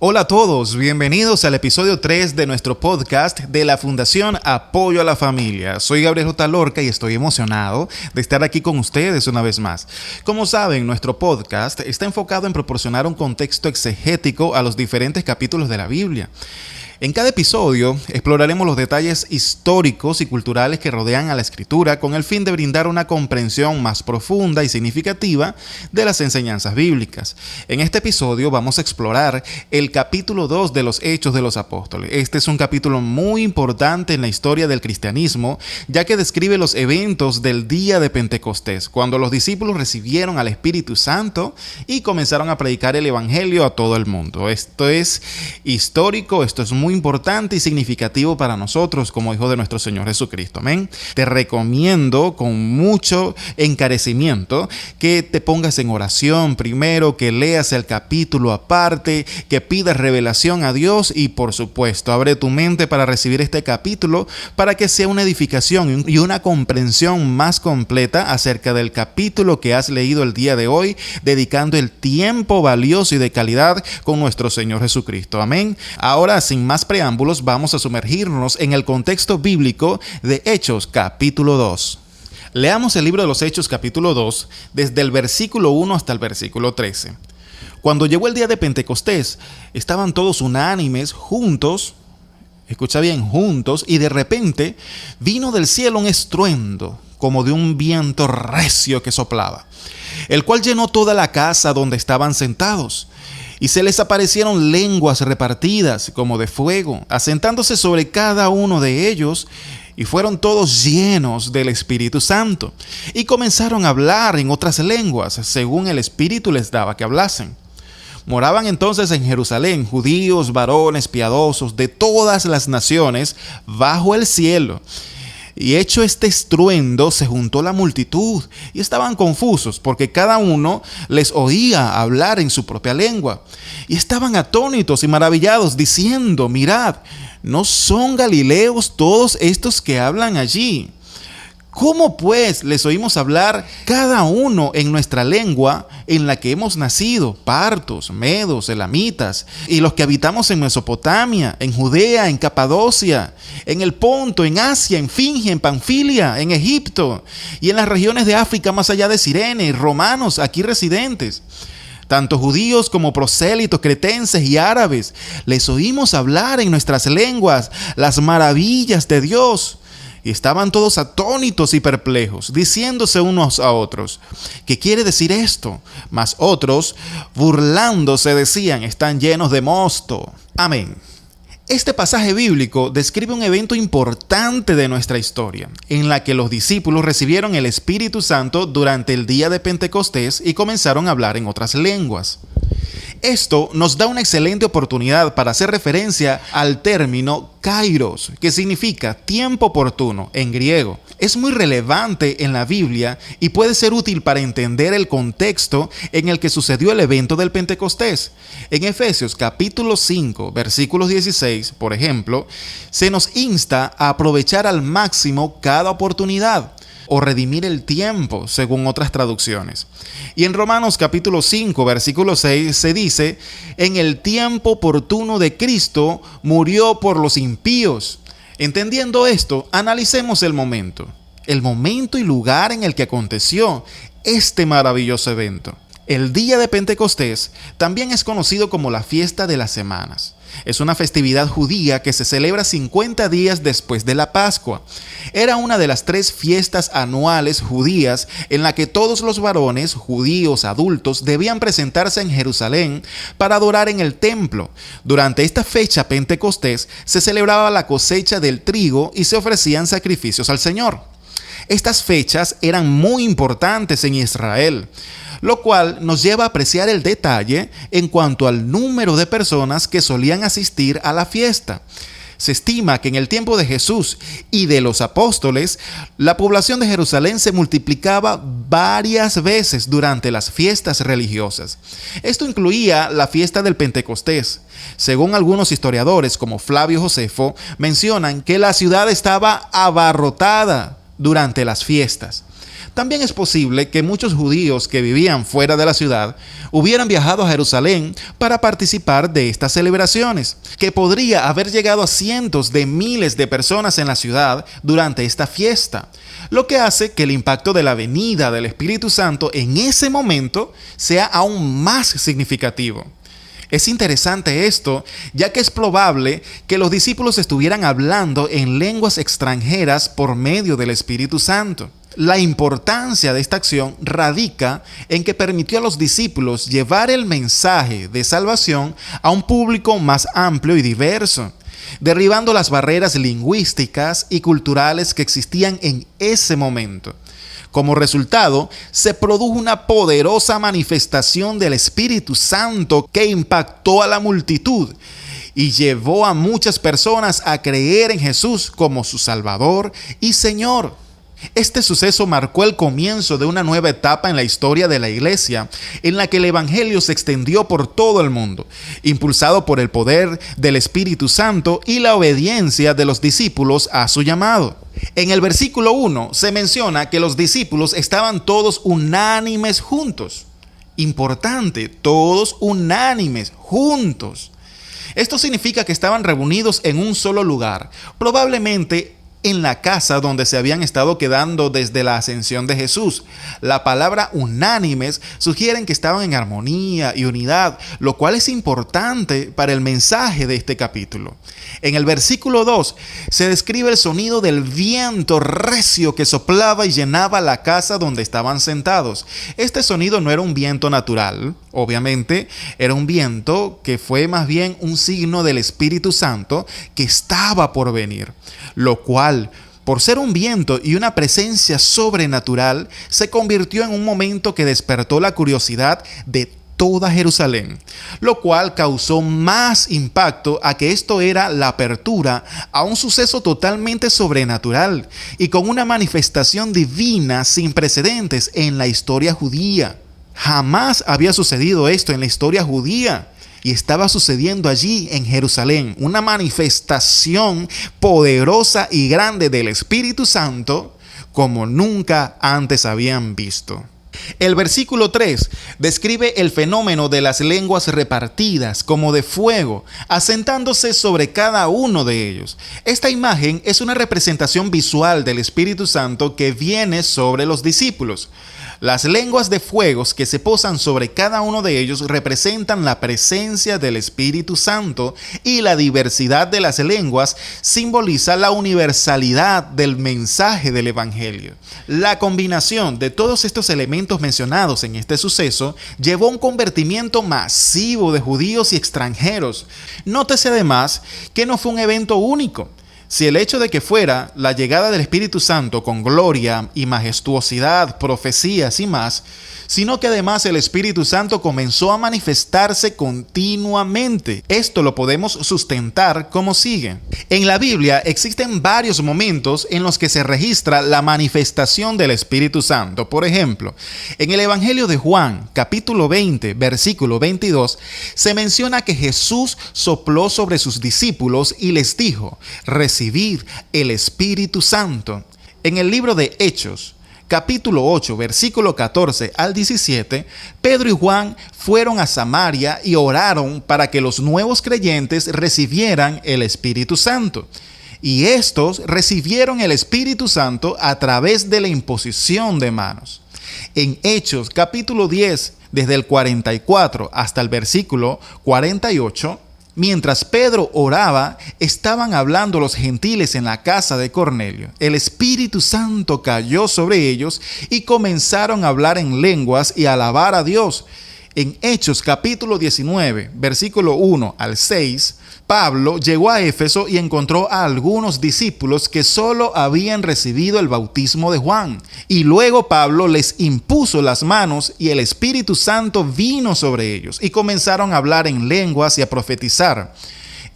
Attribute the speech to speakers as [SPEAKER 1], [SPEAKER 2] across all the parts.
[SPEAKER 1] Hola a todos, bienvenidos al episodio 3 de nuestro podcast de la Fundación Apoyo a la Familia. Soy Gabriel J. Lorca y estoy emocionado de estar aquí con ustedes una vez más. Como saben, nuestro podcast está enfocado en proporcionar un contexto exegético a los diferentes capítulos de la Biblia. En cada episodio exploraremos los detalles históricos y culturales que rodean a la Escritura con el fin de brindar una comprensión más profunda y significativa de las enseñanzas bíblicas. En este episodio vamos a explorar el capítulo 2 de los Hechos de los Apóstoles. Este es un capítulo muy importante en la historia del cristianismo, ya que describe los eventos del día de Pentecostés, cuando los discípulos recibieron al Espíritu Santo y comenzaron a predicar el Evangelio a todo el mundo. Esto es histórico, esto es muy importante y significativo para nosotros como hijos de nuestro Señor Jesucristo. Amén. Te recomiendo con mucho encarecimiento que te pongas en oración primero, que leas el capítulo aparte, que pidas revelación a Dios y por supuesto abre tu mente para recibir este capítulo para que sea una edificación y una comprensión más completa acerca del capítulo que has leído el día de hoy, dedicando el tiempo valioso y de calidad con nuestro Señor Jesucristo. Amén. Ahora, sin más preámbulos, vamos a sumergirnos en el contexto bíblico de Hechos capítulo 2. Leamos el libro de los Hechos capítulo 2 desde el versículo 1 hasta el versículo 13. Cuando llegó el día de Pentecostés, estaban todos unánimes, juntos, escucha bien, juntos, y de repente vino del cielo un estruendo, como de un viento recio que soplaba, el cual llenó toda la casa donde estaban sentados. Y se les aparecieron lenguas repartidas como de fuego, asentándose sobre cada uno de ellos, y fueron todos llenos del Espíritu Santo, y comenzaron a hablar en otras lenguas, según el Espíritu les daba que hablasen. Moraban entonces en Jerusalén judíos, varones piadosos de todas las naciones bajo el cielo. Y hecho este estruendo, se juntó la multitud y estaban confusos porque cada uno les oía hablar en su propia lengua. Y estaban atónitos y maravillados diciendo: mirad, ¿no son galileos todos estos que hablan allí? ¿Cómo pues les oímos hablar cada uno en nuestra lengua en la que hemos nacido, partos, medos, elamitas, y los que habitamos en Mesopotamia, en Judea, en Capadocia, en el Ponto, en Asia, en Fingia, en Panfilia, en Egipto, y en las regiones de África más allá de Cirene, romanos aquí residentes? Tanto judíos como prosélitos, cretenses y árabes, les oímos hablar en nuestras lenguas las maravillas de Dios. Y estaban todos atónitos y perplejos, diciéndose unos a otros: ¿qué quiere decir esto? Mas otros, burlándose, decían: están llenos de mosto. Amén. Este pasaje bíblico describe un evento importante de nuestra historia, en la que los discípulos recibieron el Espíritu Santo durante el día de Pentecostés y comenzaron a hablar en otras lenguas. Esto nos da una excelente oportunidad para hacer referencia al término kairos, que significa tiempo oportuno en griego. Es muy relevante en la Biblia y puede ser útil para entender el contexto en el que sucedió el evento del Pentecostés. En Efesios capítulo 5, versículos 16, por ejemplo, se nos insta a aprovechar al máximo cada oportunidad, o redimir el tiempo, según otras traducciones. Y en Romanos capítulo 5, versículo 6 se dice: en el tiempo oportuno de Cristo murió por los impíos. Entendiendo esto, analicemos el momento y lugar en el que aconteció este maravilloso evento. El día de Pentecostés también es conocido como la fiesta de las semanas. Es una festividad judía que se celebra 50 días después de la Pascua. Era una de las 3 fiestas anuales judías en la que todos los varones judíos adultos debían presentarse en Jerusalén para adorar en el templo. Durante esta fecha Pentecostés se celebraba la cosecha del trigo y se ofrecían sacrificios al Señor. Estas fechas eran muy importantes en Israel, lo cual nos lleva a apreciar el detalle en cuanto al número de personas que solían asistir a la fiesta. Se estima que en el tiempo de Jesús y de los apóstoles, la población de Jerusalén se multiplicaba varias veces durante las fiestas religiosas. Esto incluía la fiesta del Pentecostés. Según algunos historiadores, como Flavio Josefo, mencionan que la ciudad estaba abarrotada durante las fiestas. También es posible que muchos judíos que vivían fuera de la ciudad hubieran viajado a Jerusalén para participar de estas celebraciones, que podría haber llegado a cientos de miles de personas en la ciudad durante esta fiesta, lo que hace que el impacto de la venida del Espíritu Santo en ese momento sea aún más significativo. Es interesante esto, ya que es probable que los discípulos estuvieran hablando en lenguas extranjeras por medio del Espíritu Santo. La importancia de esta acción radica en que permitió a los discípulos llevar el mensaje de salvación a un público más amplio y diverso, derribando las barreras lingüísticas y culturales que existían en ese momento. Como resultado, se produjo una poderosa manifestación del Espíritu Santo que impactó a la multitud y llevó a muchas personas a creer en Jesús como su Salvador y Señor. Este suceso marcó el comienzo de una nueva etapa en la historia de la Iglesia, en la que el Evangelio se extendió por todo el mundo, impulsado por el poder del Espíritu Santo y la obediencia de los discípulos a su llamado. En el versículo 1 se menciona que los discípulos estaban todos unánimes juntos. Importante, todos unánimes juntos. Esto significa que estaban reunidos en un solo lugar, probablemente en la casa donde se habían estado quedando desde la ascensión de Jesús. La palabra unánimes sugiere que estaban en armonía y unidad, lo cual es importante para el mensaje de este capítulo. En el versículo 2 se describe el sonido del viento recio que soplaba y llenaba la casa donde estaban sentados. Este sonido no era un viento natural, obviamente, era un viento que fue más bien un signo del Espíritu Santo que estaba por venir, lo cual, por ser un viento y una presencia sobrenatural, se convirtió en un momento que despertó la curiosidad de toda Jerusalén, lo cual causó más impacto a que esto era la apertura a un suceso totalmente sobrenatural y con una manifestación divina sin precedentes en la historia judía. Jamás había sucedido esto en la historia judía. Y estaba sucediendo allí en Jerusalén una manifestación poderosa y grande del Espíritu Santo como nunca antes habían visto. El versículo 3 describe el fenómeno de las lenguas repartidas como de fuego, asentándose sobre cada uno de ellos. Esta imagen es una representación visual del Espíritu Santo que viene sobre los discípulos. Las lenguas de fuego que se posan sobre cada uno de ellos representan la presencia del Espíritu Santo, y la diversidad de las lenguas simboliza la universalidad del mensaje del Evangelio. La combinación de todos estos elementos mencionados en este suceso llevó a un convertimiento masivo de judíos y extranjeros. Nótese además que no fue un evento único. Si el hecho de que fuera la llegada del Espíritu Santo con gloria y majestuosidad, profecías y más, sino que además el Espíritu Santo comenzó a manifestarse continuamente. Esto lo podemos sustentar como sigue. En la Biblia existen varios momentos en los que se registra la manifestación del Espíritu Santo. Por ejemplo, en el Evangelio de Juan, capítulo 20, versículo 22, se menciona que Jesús sopló sobre sus discípulos y les dijo: recibid el Espíritu Santo. En el libro de Hechos, capítulo 8, versículo 14 al 17, Pedro y Juan fueron a Samaria y oraron para que los nuevos creyentes recibieran el Espíritu Santo. Y estos recibieron el Espíritu Santo a través de la imposición de manos. En Hechos, capítulo 10, desde el 44 hasta el versículo 48, mientras Pedro oraba, estaban hablando los gentiles en la casa de Cornelio. El Espíritu Santo cayó sobre ellos y comenzaron a hablar en lenguas y a alabar a Dios. En Hechos capítulo 19, versículo 1 al 6, Pablo llegó a Éfeso y encontró a algunos discípulos que solo habían recibido el bautismo de Juan. Y luego Pablo les impuso las manos y el Espíritu Santo vino sobre ellos y comenzaron a hablar en lenguas y a profetizar.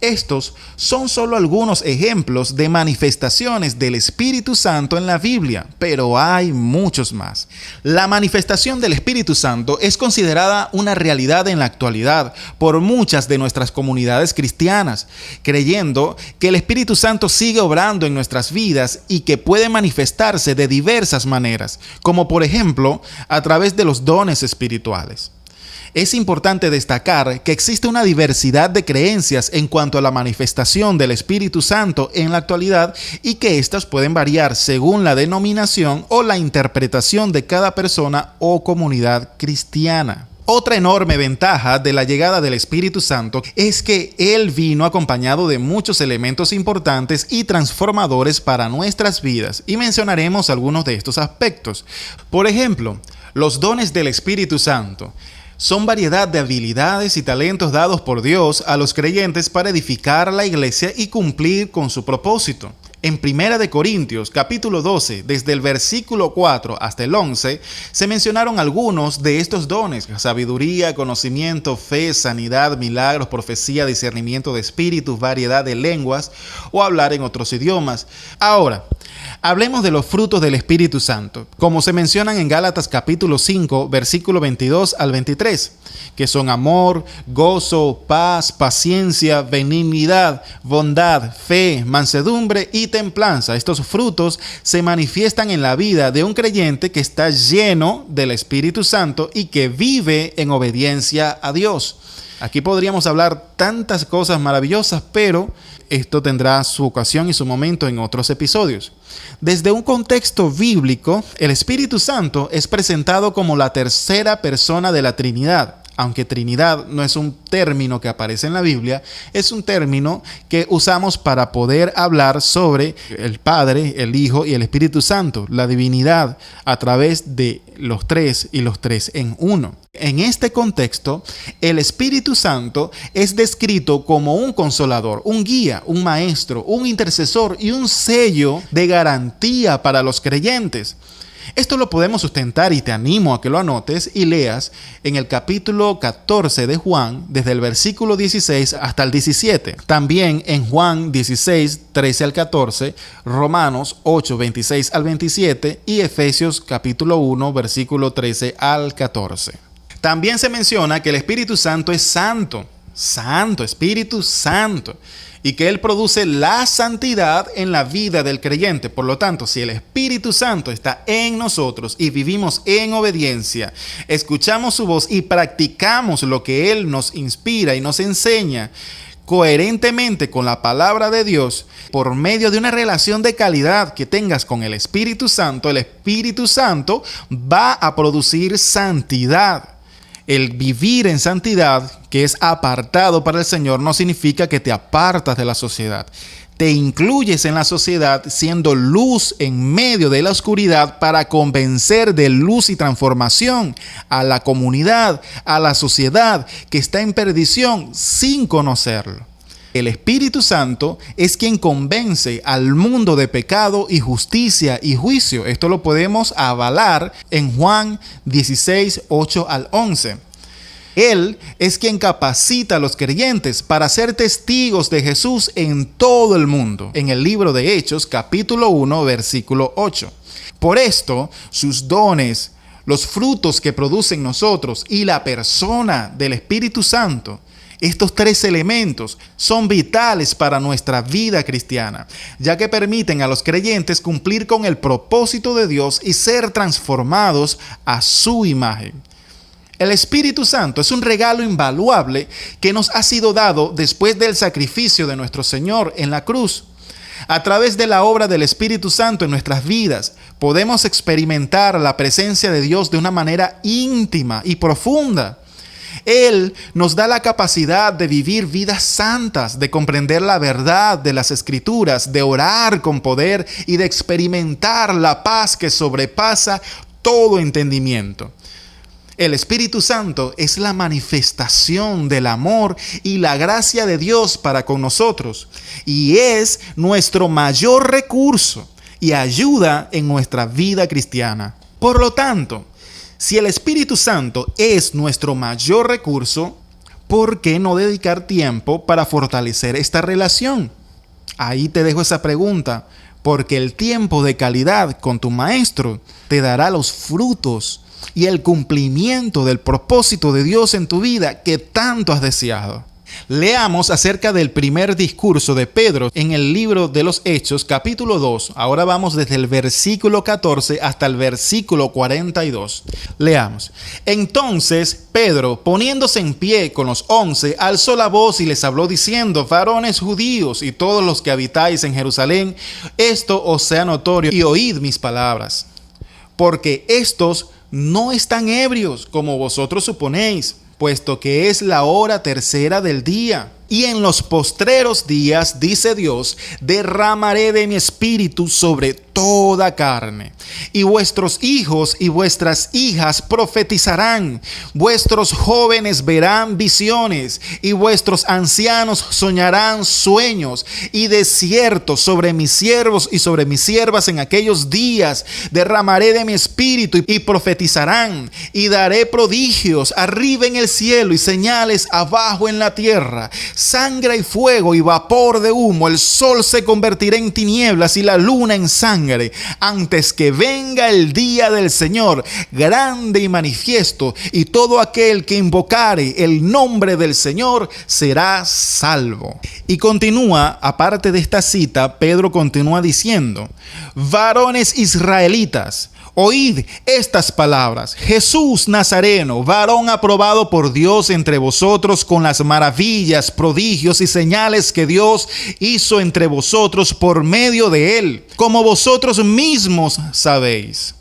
[SPEAKER 1] Estos son solo algunos ejemplos de manifestaciones del Espíritu Santo en la Biblia, pero hay muchos más. La manifestación del Espíritu Santo es considerada una realidad en la actualidad por muchas de nuestras comunidades cristianas, creyendo que el Espíritu Santo sigue obrando en nuestras vidas y que puede manifestarse de diversas maneras, como por ejemplo a través de los dones espirituales. Es importante destacar que existe una diversidad de creencias en cuanto a la manifestación del Espíritu Santo en la actualidad y que éstas pueden variar según la denominación o la interpretación de cada persona o comunidad cristiana. Otra enorme ventaja de la llegada del Espíritu Santo es que Él vino acompañado de muchos elementos importantes y transformadores para nuestras vidas, y mencionaremos algunos de estos aspectos. Por ejemplo, los dones del Espíritu Santo son variedad de habilidades y talentos dados por Dios a los creyentes para edificar la iglesia y cumplir con su propósito. En 1 Corintios, capítulo 12, desde el versículo 4 hasta el 11, se mencionaron algunos de estos dones: sabiduría, conocimiento, fe, sanidad, milagros, profecía, discernimiento de espíritus, variedad de lenguas o hablar en otros idiomas. Ahora, hablemos de los frutos del Espíritu Santo, como se mencionan en Gálatas capítulo 5, versículo 22 al 23, que son amor, gozo, paz, paciencia, benignidad, bondad, fe, mansedumbre y templanza. Estos frutos se manifiestan en la vida de un creyente que está lleno del Espíritu Santo y que vive en obediencia a Dios. Aquí podríamos hablar tantas cosas maravillosas, pero esto tendrá su ocasión y su momento en otros episodios. Desde un contexto bíblico, el Espíritu Santo es presentado como la tercera persona de la Trinidad. Aunque Trinidad no es un término que aparece en la Biblia, es un término que usamos para poder hablar sobre el Padre, el Hijo y el Espíritu Santo, la divinidad a través de los tres y los tres en uno. En este contexto, el Espíritu Santo es descrito como un consolador, un guía, un maestro, un intercesor y un sello de garantía para los creyentes. Esto lo podemos sustentar y te animo a que lo anotes y leas en el capítulo 14 de Juan, desde el versículo 16 hasta el 17. También en Juan 16, 13 al 14, Romanos 8, 26 al 27 y Efesios capítulo 1, versículo 13 al 14. También se menciona que el Espíritu Santo es santo, Espíritu Santo, y que Él produce la santidad en la vida del creyente. Por lo tanto, si el Espíritu Santo está en nosotros y vivimos en obediencia, escuchamos su voz y practicamos lo que Él nos inspira y nos enseña coherentemente con la palabra de Dios, por medio de una relación de calidad que tengas con el Espíritu Santo va a producir santidad. El vivir en santidad, que es apartado para el Señor, no significa que te apartas de la sociedad. Te incluyes en la sociedad siendo luz en medio de la oscuridad para convencer de luz y transformación a la comunidad, a la sociedad que está en perdición sin conocerlo. El Espíritu Santo es quien convence al mundo de pecado y justicia y juicio. Esto lo podemos avalar en Juan 16, 8 al 11. Él es quien capacita a los creyentes para ser testigos de Jesús en todo el mundo. En el libro de Hechos, capítulo 1, versículo 8. Por esto, sus dones, los frutos que produce en nosotros y la persona del Espíritu Santo, estos tres elementos son vitales para nuestra vida cristiana, ya que permiten a los creyentes cumplir con el propósito de Dios y ser transformados a su imagen. El Espíritu Santo es un regalo invaluable que nos ha sido dado después del sacrificio de nuestro Señor en la cruz. A través de la obra del Espíritu Santo en nuestras vidas, podemos experimentar la presencia de Dios de una manera íntima y profunda. Él nos da la capacidad de vivir vidas santas, de comprender la verdad de las Escrituras, de orar con poder y de experimentar la paz que sobrepasa todo entendimiento. El Espíritu Santo es la manifestación del amor y la gracia de Dios para con nosotros y es nuestro mayor recurso y ayuda en nuestra vida cristiana. Por lo tanto, si el Espíritu Santo es nuestro mayor recurso, ¿por qué no dedicar tiempo para fortalecer esta relación? Ahí te dejo esa pregunta, porque el tiempo de calidad con tu maestro te dará los frutos y el cumplimiento del propósito de Dios en tu vida que tanto has deseado. Leamos acerca del primer discurso de Pedro en el libro de los Hechos, capítulo 2. Ahora vamos desde el versículo 14 hasta el versículo 42. Leamos. Entonces Pedro, poniéndose en pie con los 11, alzó la voz y les habló diciendo: varones judíos y todos los que habitáis en Jerusalén, esto os sea notorio y oíd mis palabras. Porque estos no están ebrios como vosotros suponéis, puesto que es la hora tercera del día. Y en los postreros días, dice Dios, derramaré de mi espíritu sobre toda carne. Y vuestros hijos y vuestras hijas profetizarán, vuestros jóvenes verán visiones, y vuestros ancianos soñarán sueños. Y de cierto sobre mis siervos y sobre mis siervas en aquellos días derramaré de mi espíritu, y profetizarán, y daré prodigios arriba en el cielo y señales abajo en la tierra, sangre y fuego y vapor de humo. El sol se convertirá en tinieblas y la luna en sangre, antes que venga el día del Señor, grande y manifiesto, y todo aquel que invocare el nombre del Señor será salvo. Y continúa, aparte de esta cita, Pedro continúa diciendo: varones israelitas, oíd estas palabras. Jesús Nazareno, varón aprobado por Dios entre vosotros con las maravillas, prodigios y señales que Dios hizo entre vosotros por medio de él, como vosotros mismos sabéis.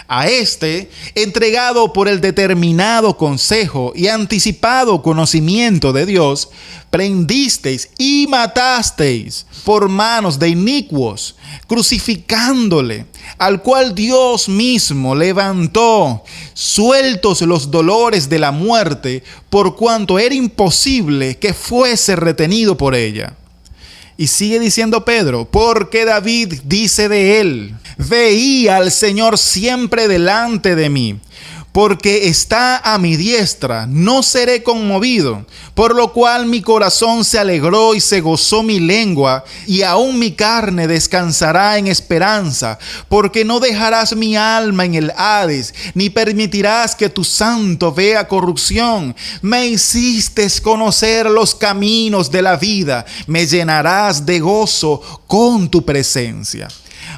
[SPEAKER 1] A este, entregado por el determinado consejo y anticipado conocimiento de Dios, prendisteis y matasteis por manos de inicuos, crucificándole, al cual Dios mismo levantó, sueltos los dolores de la muerte, por cuanto era imposible que fuese retenido por ella. Y sigue diciendo Pedro: porque David dice de él: veía al Señor siempre delante de mí, porque está a mi diestra, no seré conmovido. Por lo cual mi corazón se alegró y se gozó mi lengua, y aún mi carne descansará en esperanza, porque no dejarás mi alma en el Hades, ni permitirás que tu santo vea corrupción. Me hiciste conocer los caminos de la vida, me llenarás de gozo con tu presencia.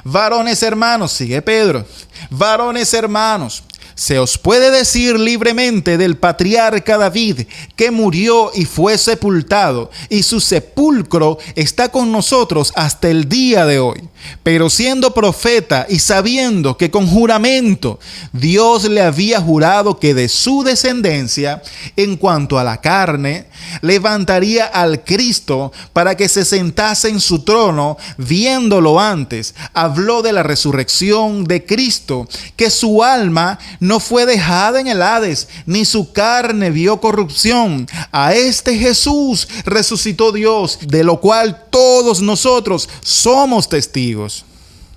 [SPEAKER 1] Varones hermanos, sigue Pedro, varones hermanos, se os puede decir libremente del patriarca David, que murió y fue sepultado, y su sepulcro está con nosotros hasta el día de hoy. Pero siendo profeta y sabiendo que con juramento Dios le había jurado que de su descendencia, en cuanto a la carne, levantaría al Cristo para que se sentase en su trono, viéndolo antes, habló de la resurrección de Cristo, que su alma no fue dejada en el Hades, ni su carne vio corrupción. A este Jesús resucitó Dios, de lo cual todos nosotros somos testigos.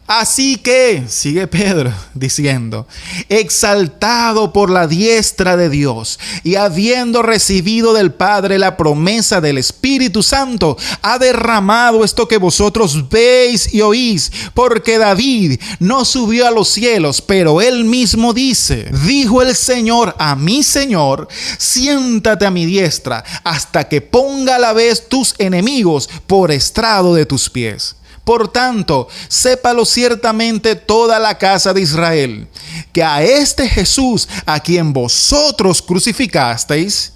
[SPEAKER 1] Así que, sigue Pedro diciendo, exaltado por la diestra de Dios y habiendo recibido del Padre la promesa del Espíritu Santo, ha derramado esto que vosotros veis y oís, porque David no subió a los cielos, pero él mismo dice: dijo el Señor a mi Señor, siéntate a mi diestra hasta que ponga a la vez tus enemigos por estrado de tus pies. Por tanto, sépalo ciertamente toda la casa de Israel, que a este Jesús, a quien vosotros crucificasteis,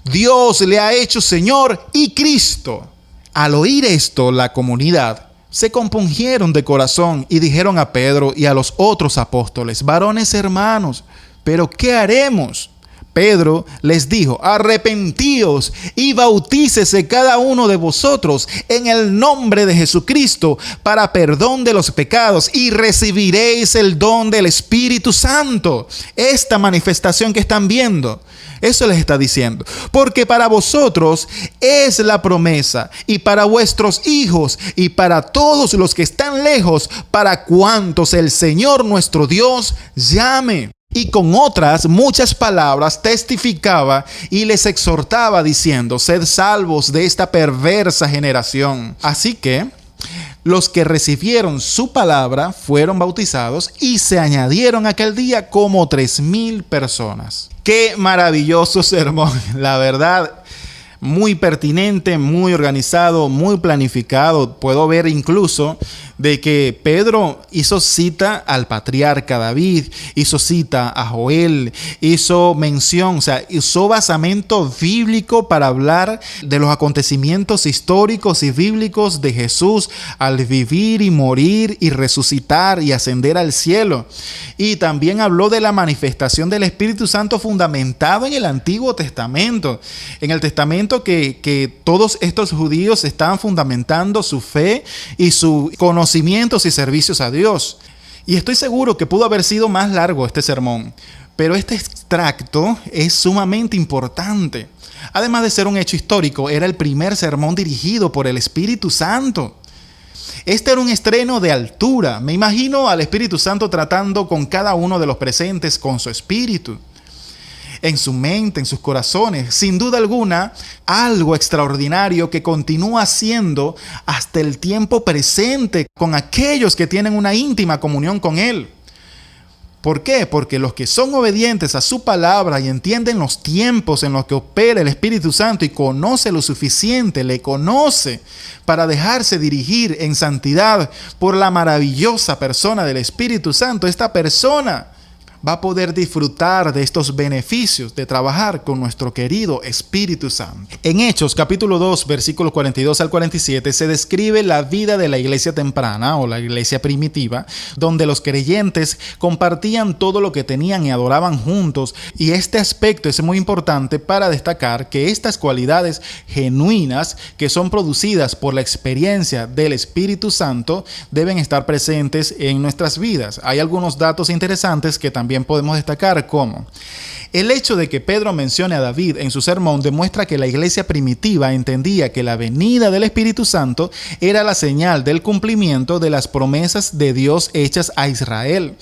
[SPEAKER 1] Dios le ha hecho Señor y Cristo. Al oír esto, la comunidad se compungieron de corazón y dijeron a Pedro y a los otros apóstoles: varones hermanos, ¿pero qué haremos? Pedro les dijo: arrepentíos y bautícese cada uno de vosotros en el nombre de Jesucristo para perdón de los pecados, y recibiréis el don del Espíritu Santo. Esta manifestación que están viendo, eso les está diciendo, porque para vosotros es la promesa, y para vuestros hijos, y para todos los que están lejos, para cuantos el Señor nuestro Dios llame. Y con otras muchas palabras testificaba y les exhortaba diciendo: sed salvos de esta perversa generación. Así que los que recibieron su palabra fueron bautizados y se añadieron aquel día como 3,000 personas. Qué maravilloso sermón, la verdad. Muy pertinente, muy organizado, muy planificado. Puedo ver incluso de que Pedro hizo cita al patriarca David, hizo cita a Joel, hizo mención, o sea, usó basamento bíblico para hablar de los acontecimientos históricos y bíblicos de Jesús al vivir y morir y resucitar y ascender al cielo. Y también habló de la manifestación del Espíritu Santo fundamentado en el Antiguo Testamento. En el Testamento que todos estos judíos estaban fundamentando su fe y sus conocimientos y servicios a Dios. Y estoy seguro que pudo haber sido más largo este sermón, pero este extracto es sumamente importante. Además de ser un hecho histórico, era el primer sermón dirigido por el Espíritu Santo. Este era un estreno de altura. Me imagino al Espíritu Santo tratando con cada uno de los presentes con su espíritu, en su mente, en sus corazones. Sin duda alguna, algo extraordinario que continúa siendo hasta el tiempo presente con aquellos que tienen una íntima comunión con Él. ¿Por qué? Porque los que son obedientes a su palabra y entienden los tiempos en los que opera el Espíritu Santo y conoce lo suficiente, le conoce para dejarse dirigir en santidad por la maravillosa persona del Espíritu Santo, esta persona va a poder disfrutar de estos beneficios de trabajar con nuestro querido Espíritu Santo. En Hechos capítulo 2, versículos 42 al 47, se describe la vida de la iglesia temprana o la iglesia primitiva, donde los creyentes compartían todo lo que tenían y adoraban juntos. Y este aspecto es muy importante para destacar que estas cualidades genuinas que son producidas por la experiencia del Espíritu Santo deben estar presentes en nuestras vidas. Hay algunos datos interesantes que también podemos destacar, como el hecho de que Pedro mencione a David en su sermón demuestra que la iglesia primitiva entendía que la venida del Espíritu Santo era la señal del cumplimiento de las promesas de Dios hechas a Israel.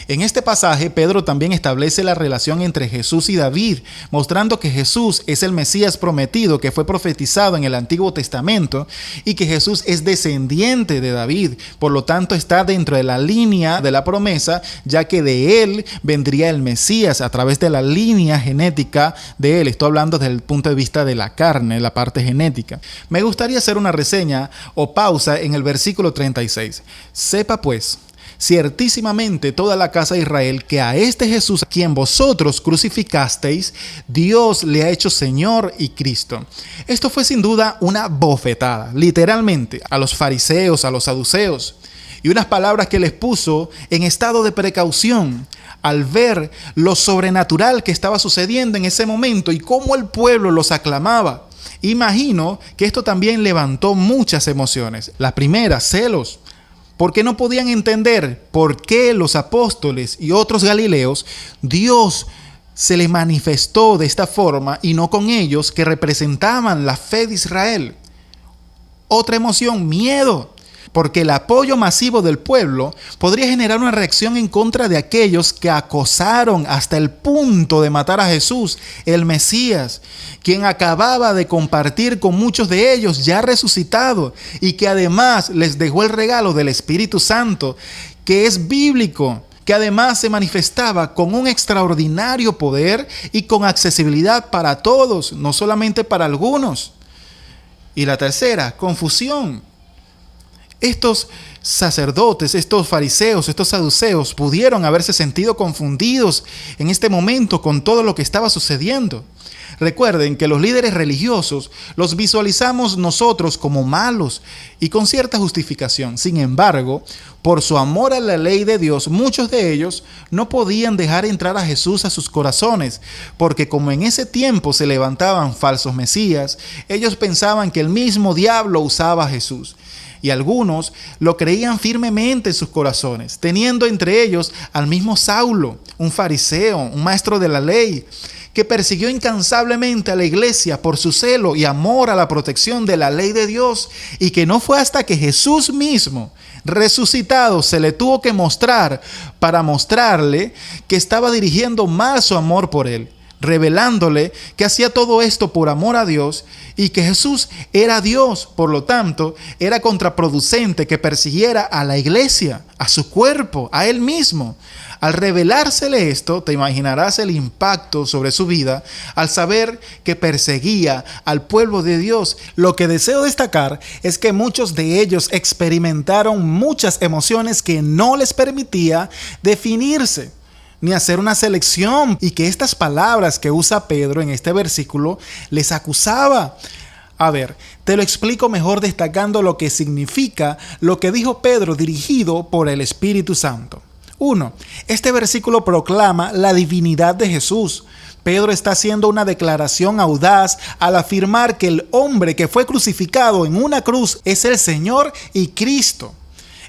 [SPEAKER 1] En este pasaje, Pedro también establece la relación entre Jesús y David, mostrando que Jesús es el Mesías prometido que fue profetizado en el Antiguo Testamento y que Jesús es descendiente de David. Por lo tanto, está dentro de la línea de la promesa, ya que de él vendría el Mesías a través de la línea genética de él. Estoy hablando desde el punto de vista de la carne, la parte genética. Me gustaría hacer una reseña o pausa en el versículo 36. Sepa pues ciertísimamente toda la casa de Israel que a este Jesús, a quien vosotros crucificasteis, Dios le ha hecho Señor y Cristo. Esto fue sin duda una bofetada, literalmente, a los fariseos, a los saduceos, y unas palabras que les puso en estado de precaución al ver lo sobrenatural que estaba sucediendo en ese momento y cómo el pueblo los aclamaba. Imagino que esto también levantó muchas emociones. La primera, celos, porque no podían entender por qué los apóstoles y otros galileos Dios se les manifestó de esta forma y no con ellos, que representaban la fe de Israel. Otra emoción, miedo, porque el apoyo masivo del pueblo podría generar una reacción en contra de aquellos que acosaron hasta el punto de matar a Jesús, el Mesías, quien acababa de compartir con muchos de ellos ya resucitado y que además les dejó el regalo del Espíritu Santo, que es bíblico, que además se manifestaba con un extraordinario poder y con accesibilidad para todos, no solamente para algunos. Y la tercera, confusión. Estos sacerdotes, estos fariseos, estos saduceos pudieron haberse sentido confundidos en este momento con todo lo que estaba sucediendo. Recuerden que los líderes religiosos los visualizamos nosotros como malos y con cierta justificación. Sin embargo, por su amor a la ley de Dios, muchos de ellos no podían dejar entrar a Jesús a sus corazones, porque como en ese tiempo se levantaban falsos mesías, ellos pensaban que el mismo diablo usaba a Jesús. Y algunos lo creían firmemente en sus corazones, teniendo entre ellos al mismo Saulo, un fariseo, un maestro de la ley, que persiguió incansablemente a la iglesia por su celo y amor a la protección de la ley de Dios, y que no fue hasta que Jesús mismo, resucitado, se le tuvo que mostrar para mostrarle que estaba dirigiendo mal su amor por él, revelándole que hacía todo esto por amor a Dios y que Jesús era Dios. Por lo tanto, era contraproducente que persiguiera a la iglesia, a su cuerpo, a él mismo. Al revelársele esto, te imaginarás el impacto sobre su vida al saber que perseguía al pueblo de Dios. Lo que deseo destacar es que muchos de ellos experimentaron muchas emociones que no les permitía definirse ni hacer una selección, y que estas palabras que usa Pedro en este versículo les acusaba. A ver, te lo explico mejor destacando lo que significa lo que dijo Pedro dirigido por el Espíritu Santo. 1. Este versículo proclama la divinidad de Jesús. Pedro está haciendo una declaración audaz al afirmar que el hombre que fue crucificado en una cruz es el Señor y Cristo.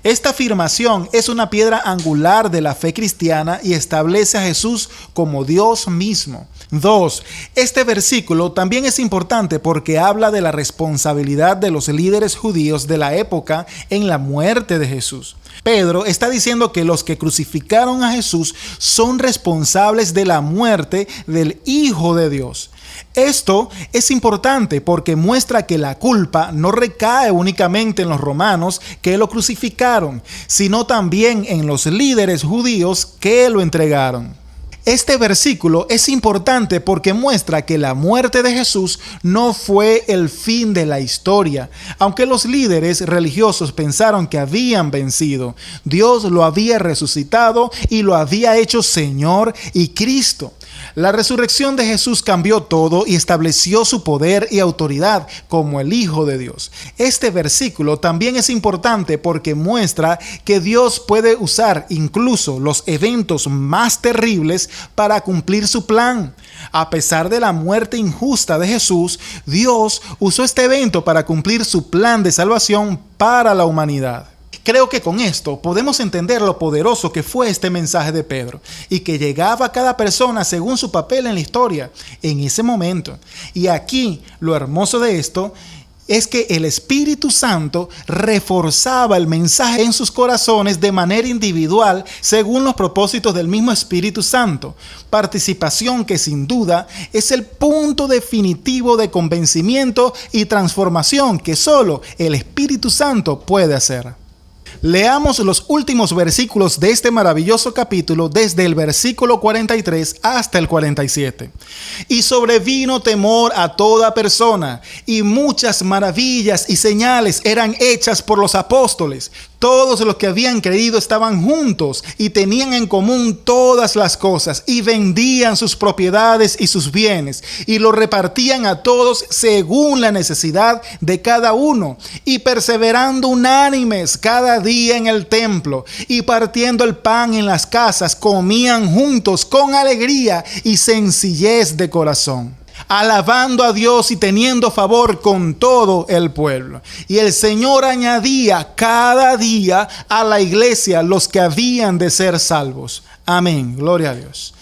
[SPEAKER 1] Esta afirmación es una piedra angular de la fe cristiana y establece a Jesús como Dios mismo. 2. Este versículo también es importante porque habla de la responsabilidad de los líderes judíos de la época en la muerte de Jesús. Pedro está diciendo que los que crucificaron a Jesús son responsables de la muerte del Hijo de Dios. Esto es importante porque muestra que la culpa no recae únicamente en los romanos que lo crucificaron, sino también en los líderes judíos que lo entregaron. Este versículo es importante porque muestra que la muerte de Jesús no fue el fin de la historia. Aunque los líderes religiosos pensaron que habían vencido, Dios lo había resucitado y lo había hecho Señor y Cristo. La resurrección de Jesús cambió todo y estableció su poder y autoridad como el Hijo de Dios. Este versículo también es importante porque muestra que Dios puede usar incluso los eventos más terribles para cumplir su plan. A pesar de la muerte injusta de Jesús, Dios usó este evento para cumplir su plan de salvación para la humanidad. Creo que con esto podemos entender lo poderoso que fue este mensaje de Pedro y que llegaba a cada persona según su papel en la historia en ese momento. Y aquí lo hermoso de esto es que el Espíritu Santo reforzaba el mensaje en sus corazones de manera individual según los propósitos del mismo Espíritu Santo. Participación que sin duda es el punto definitivo de convencimiento y transformación que solo el Espíritu Santo puede hacer. Leamos los últimos versículos de este maravilloso capítulo desde el versículo 43 hasta el 47. Y sobrevino temor a toda persona, y muchas maravillas y señales eran hechas por los apóstoles. Todos los que habían creído estaban juntos y tenían en común todas las cosas, y vendían sus propiedades y sus bienes, y lo repartían a todos según la necesidad de cada uno, y perseverando unánimes cada día en el templo, y partiendo el pan en las casas, comían juntos con alegría y sencillez de corazón, alabando a Dios y teniendo favor con todo el pueblo. Y el Señor añadía cada día a la iglesia los que habían de ser salvos. Amén. Gloria a Dios.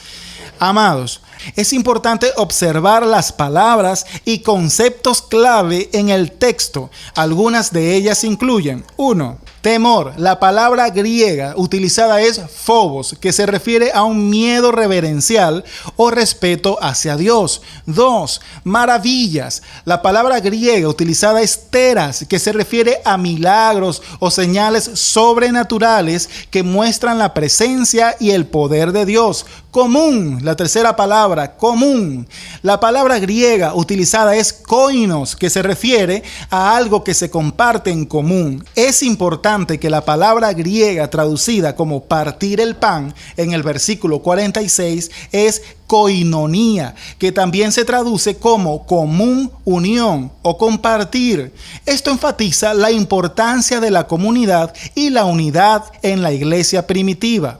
[SPEAKER 1] Amados, es importante observar las palabras y conceptos clave en el texto. Algunas de ellas incluyen: 1. Temor. La palabra griega utilizada es phobos, que se refiere a un miedo reverencial o respeto hacia Dios. 2. Maravillas. La palabra griega utilizada es teras, que se refiere a milagros o señales sobrenaturales que muestran la presencia y el poder de Dios. Común. La tercera palabra, común. La palabra griega utilizada es koinos, que se refiere a algo que se comparte en común. Es importante que la palabra griega traducida como partir el pan en el versículo 46 es koinonía, que también se traduce como común unión o compartir. Esto enfatiza la importancia de la comunidad y la unidad en la iglesia primitiva.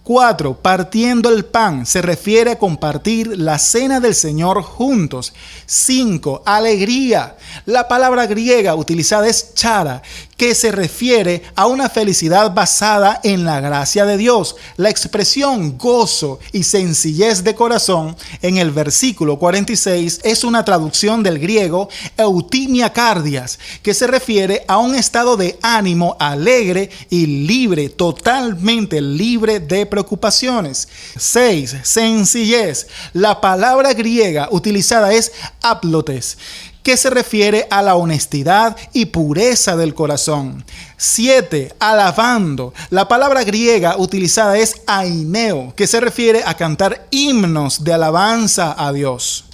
[SPEAKER 1] 4. Partiendo el pan se refiere a compartir la cena del Señor juntos. 5. Alegría. La palabra griega utilizada es chara,
[SPEAKER 2] que se refiere a una felicidad basada en la gracia de Dios. La expresión gozo y sencillez de corazón en el versículo 46 es una traducción del griego eutimia cardias, que se refiere a un estado de ánimo alegre y libre, totalmente libre de preocupaciones. 6. Sencillez. La palabra griega utilizada es aplotes, que se refiere a la honestidad y pureza del corazón. 7. Alabando. La palabra griega utilizada es aineo, que se refiere a cantar himnos de alabanza a Dios.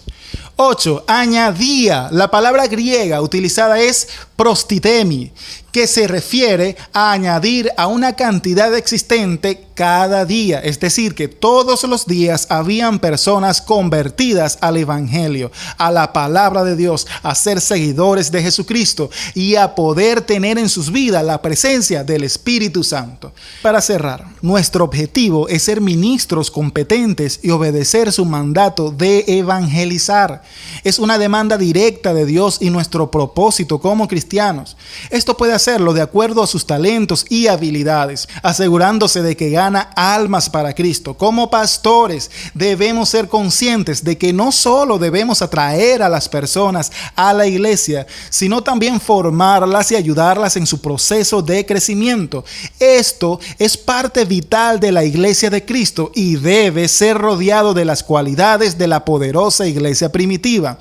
[SPEAKER 2] 8. Añadía. La palabra griega utilizada es prostitemi, que se refiere a añadir a una cantidad existente cada día. Es decir, que todos los días habían personas convertidas al Evangelio, a la palabra de Dios, a ser seguidores de Jesucristo y a poder tener en sus vidas la presencia del Espíritu Santo. Para cerrar, nuestro objetivo es ser ministros competentes y obedecer su mandato de evangelizar. Es una demanda directa de Dios y nuestro propósito como cristianos. Esto puede hacerlo de acuerdo a sus talentos y habilidades, asegurándose de que gana almas para Cristo. Como pastores debemos ser conscientes de que no solo debemos atraer a las personas a la iglesia, sino también formarlas y ayudarlas en su proceso de crecimiento. Esto es parte vital de la iglesia de Cristo y debe ser rodeado de las cualidades de la poderosa iglesia primitiva.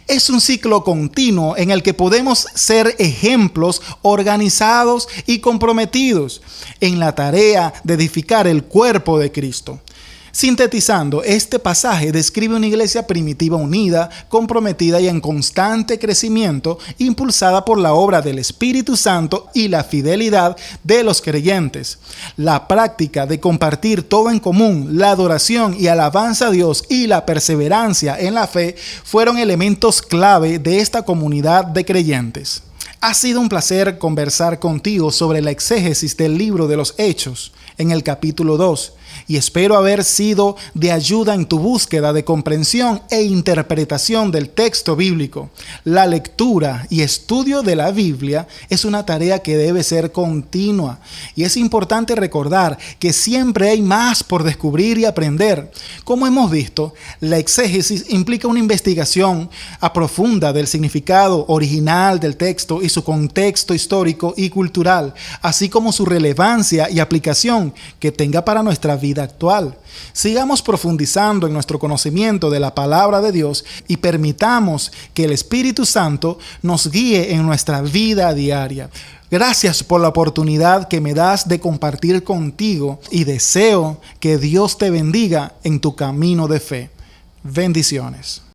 [SPEAKER 2] Es un ciclo continuo en el que podemos ser ejemplos organizados y comprometidos en la tarea de edificar el cuerpo de Cristo. Sintetizando, este pasaje describe una iglesia primitiva unida, comprometida y en constante crecimiento, impulsada por la obra del Espíritu Santo y la fidelidad de los creyentes. La práctica de compartir todo en común, la adoración y alabanza a Dios y la perseverancia en la fe fueron elementos clave de esta comunidad de creyentes. Ha sido un placer conversar contigo sobre la exégesis del libro de los Hechos en el capítulo 2 y espero haber sido de ayuda en tu búsqueda de comprensión e interpretación del texto bíblico. La lectura y estudio de la Biblia es una tarea que debe ser continua y es importante recordar que siempre hay más por descubrir y aprender. Como hemos visto, la exégesis implica una investigación profunda del significado original del texto y su contexto histórico y cultural, así como su relevancia y aplicación que tenga para nuestra vida actual. Sigamos profundizando en nuestro conocimiento de la palabra de Dios y permitamos que el Espíritu Santo nos guíe en nuestra vida diaria. Gracias por la oportunidad que me das de compartir contigo y deseo que Dios te bendiga en tu camino de fe. Bendiciones.